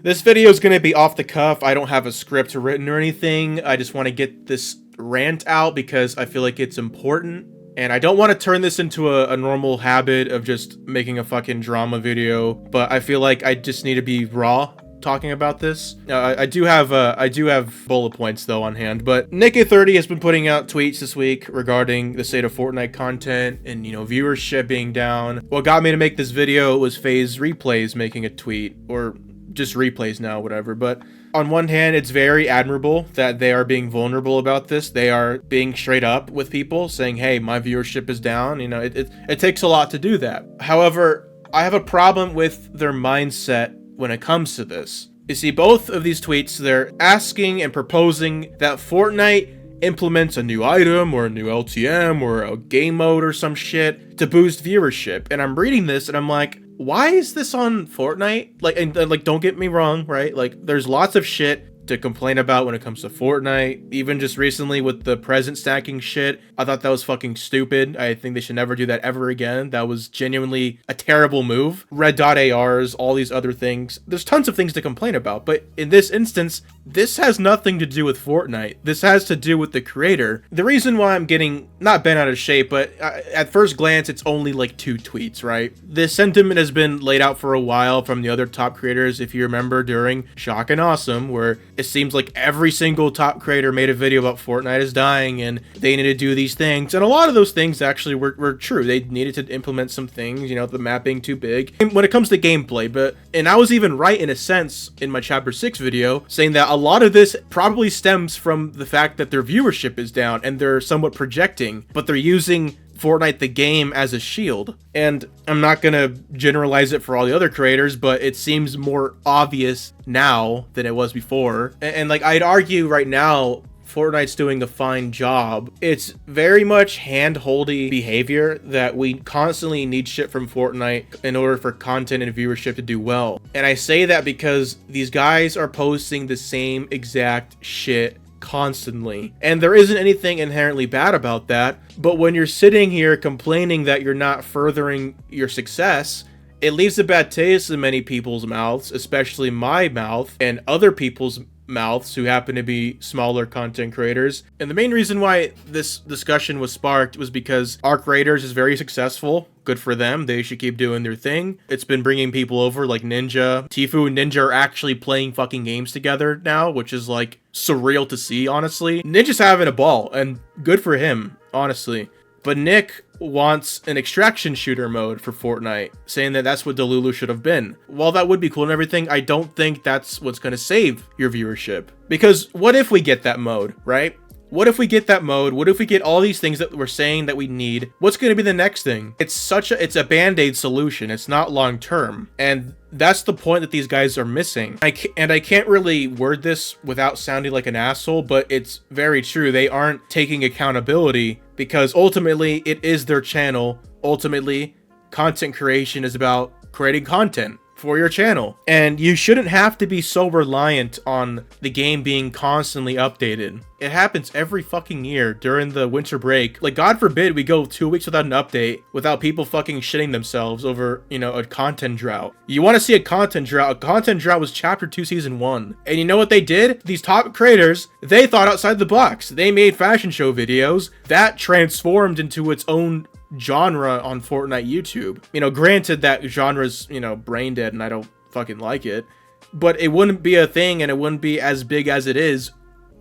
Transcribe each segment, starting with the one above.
This video is going to be off the cuff. I don't have a script written or anything. I just want to get this rant out because I feel like it's important. And I don't want to turn this into a normal habit of just making a fucking drama video, but I feel like I just need to be raw talking about this. I do have bullet points though on hand, but Nick30 has been putting out tweets this week regarding the state of Fortnite content and, you know, viewership being down. What got me to make this video was FaZe Replays making a tweet, or just replays now, whatever. But on one hand, it's very admirable that they are being vulnerable about this. They are being straight up with people saying, hey, my viewership is down. You know, it takes a lot to do that. However, I have a problem with their mindset when it comes to this. You see, both of these tweets, they're asking and proposing that Fortnite implements a new item or a new LTM or a game mode or some shit to boost viewership. And I'm reading this and I'm like, why is this on Fortnite? Like, don't get me wrong, right? Like, there's lots of shit to complain about when it comes to Fortnite. Even just recently with the present stacking shit, I thought that was fucking stupid. I think they should never do that ever again. That was genuinely a terrible move. Red dot ARs, all these other things. There's tons of things to complain about, but in this instance, this has nothing to do with Fortnite. This has to do with the creator. The reason why I'm getting not bent out of shape, but at first glance, it's only like 2 tweets, right? This sentiment has been laid out for a while from the other top creators. If you remember during Shock and Awesome, where it seems like every single top creator made a video about Fortnite is dying and they need to do these things. And a lot of those things actually were true. They needed to implement some things, you know, the map being too big when it comes to gameplay. And I was even right in a sense in my chapter 6 video saying that a lot of this probably stems from the fact that their viewership is down and they're somewhat projecting, but they're using Fortnite the game as a shield. And I'm not gonna generalize it for all the other creators, but it seems more obvious now than it was before. And like, I'd argue right now Fortnite's doing a fine job. It's very much hand-holdy behavior that we constantly need shit from Fortnite in order for content and viewership to do well. And I say that because these guys are posting the same exact shit constantly, and there isn't anything inherently bad about that. But when you're sitting here complaining that you're not furthering your success, it leaves a bad taste in many people's mouths, especially my mouth and other people's mouths who happen to be smaller content creators. And the main reason why this discussion was sparked was because our creators is very successful. Good for them. They should keep doing their thing. It's been bringing people over like Ninja. Tfue and Ninja are actually playing fucking games together now, which is like surreal to see, honestly. Ninja's having a ball, and good for him, honestly. But Nick wants an extraction shooter mode for Fortnite, saying that that's what Delulu should have been. While that would be cool and everything, I don't think that's what's going to save your viewership. Because what if we get that mode, right? What if we get that mode? What if we get all these things that we're saying that we need? What's going to be the next thing? It's a band-aid solution. It's not long-term. And that's the point that these guys are missing. I can't really word this without sounding like an asshole, but it's very true. They aren't taking accountability because ultimately it is their channel. Ultimately, content creation is about creating content for your channel, and you shouldn't have to be so reliant on the game being constantly updated. It happens every fucking year during the winter break. Like, God forbid we go 2 weeks without an update without people fucking shitting themselves over, you know, a content drought. You want to see a content drought? A content drought was chapter 2 season 1. And you know what they did? These top creators, they thought outside the box. They made fashion show videos that transformed into its own genre on Fortnite YouTube. You know, granted that genre's, you know, brain dead and I don't fucking like it, but it wouldn't be a thing and it wouldn't be as big as it is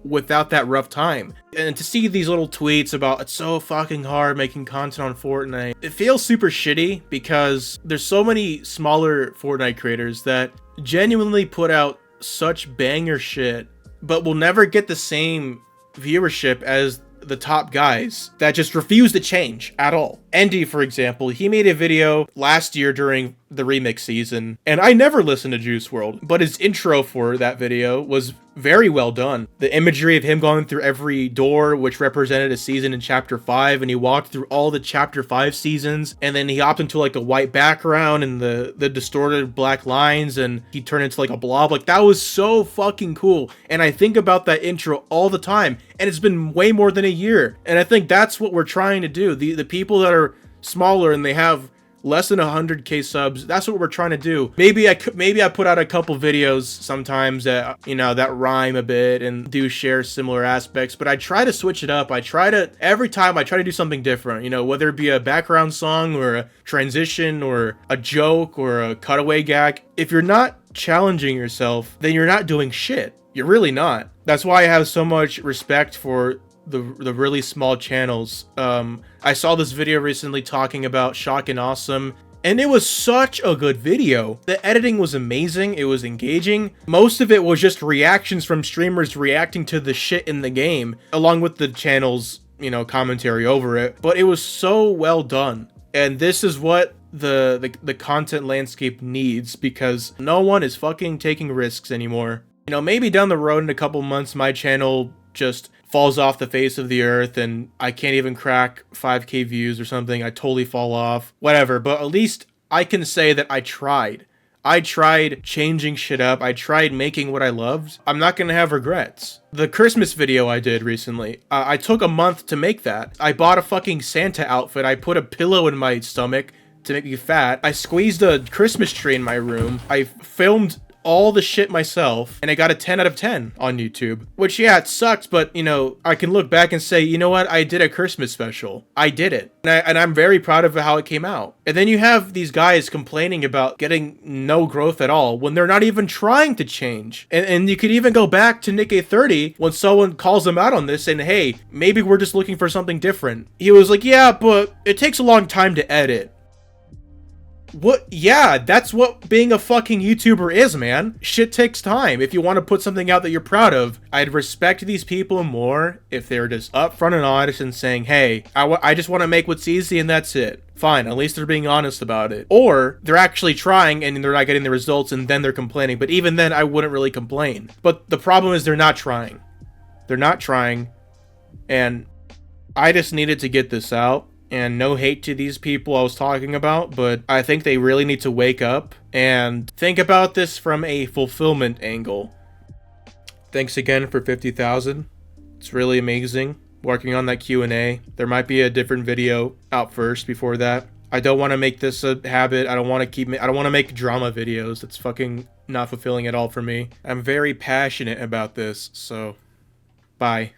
without that rough time. And to see these little tweets about it's so fucking hard making content on Fortnite, it feels super shitty because there's so many smaller Fortnite creators that genuinely put out such banger shit, but will never get the same viewership as the top guys that just refuse to change at all. Andy, for example, he made a video last year during the remix season, and I never listened to Juice WRLD, but his intro for that video was very well done. The imagery of him going through every door, which represented a season in chapter 5, and he walked through all the chapter 5 seasons, and then he hopped into like a white background and the distorted black lines, and he turned into like a blob. Like, that was so fucking cool, and I think about that intro all the time, and it's been way more than a year, and I think that's what we're trying to do. The people that are smaller and they have less than 100k subs. That's what we're trying to do. Maybe I put out a couple videos sometimes that, you know, that rhyme a bit and do share similar aspects, but I try to switch it up. Every time I try to do something different, you know, whether it be a background song or a transition or a joke or a cutaway gag. If you're not challenging yourself, then you're not doing shit. You're really not. That's why I have so much respect for the really small channels. I saw this video recently talking about Shock and Awesome, and it was such a good video. The editing was amazing. It was engaging. Most of it was just reactions from streamers reacting to the shit in the game, along with the channel's, you know, commentary over it. But it was so well done. And this is what the content landscape needs, because no one is fucking taking risks anymore. You know, maybe down the road in a couple months, my channel just falls off the face of the earth and I can't even crack 5k views or something. I totally fall off, whatever. But at least I can say that I tried. I tried changing shit up. I tried making what I loved. I'm not gonna have regrets. The Christmas video I did recently, I took a month to make that. I bought a fucking Santa outfit. I put a pillow in my stomach to make me fat. I squeezed a Christmas tree in my room. I filmed all the shit myself, and I got a 10 out of 10 on YouTube. Which, yeah, it sucked, but, you know, I can look back and say, you know what, I did a Christmas special. I did it. And I'm very proud of how it came out. And then you have these guys complaining about getting no growth at all when they're not even trying to change. And you could even go back to Nick A30 when someone calls him out on this and, hey, maybe we're just looking for something different. He was like, yeah, but it takes a long time to edit. What? Yeah, that's what being a fucking YouTuber is, man. Shit takes time. If you want to put something out that you're proud of, I'd respect these people more if they're just upfront and honest and saying, hey, I just want to make what's easy and that's it. Fine, at least they're being honest about it. Or they're actually trying and they're not getting the results and then they're complaining. But even then, I wouldn't really complain. But the problem is they're not trying. They're not trying. And I just needed to get this out. And no hate to these people I was talking about, but I think they really need to wake up and think about this from a fulfillment angle. Thanks again for 50,000. It's really amazing working on that Q&A. There might be a different video out first before that. I don't want to make this a habit. I don't want to make drama videos. It's fucking not fulfilling at all for me. I'm very passionate about this, so bye.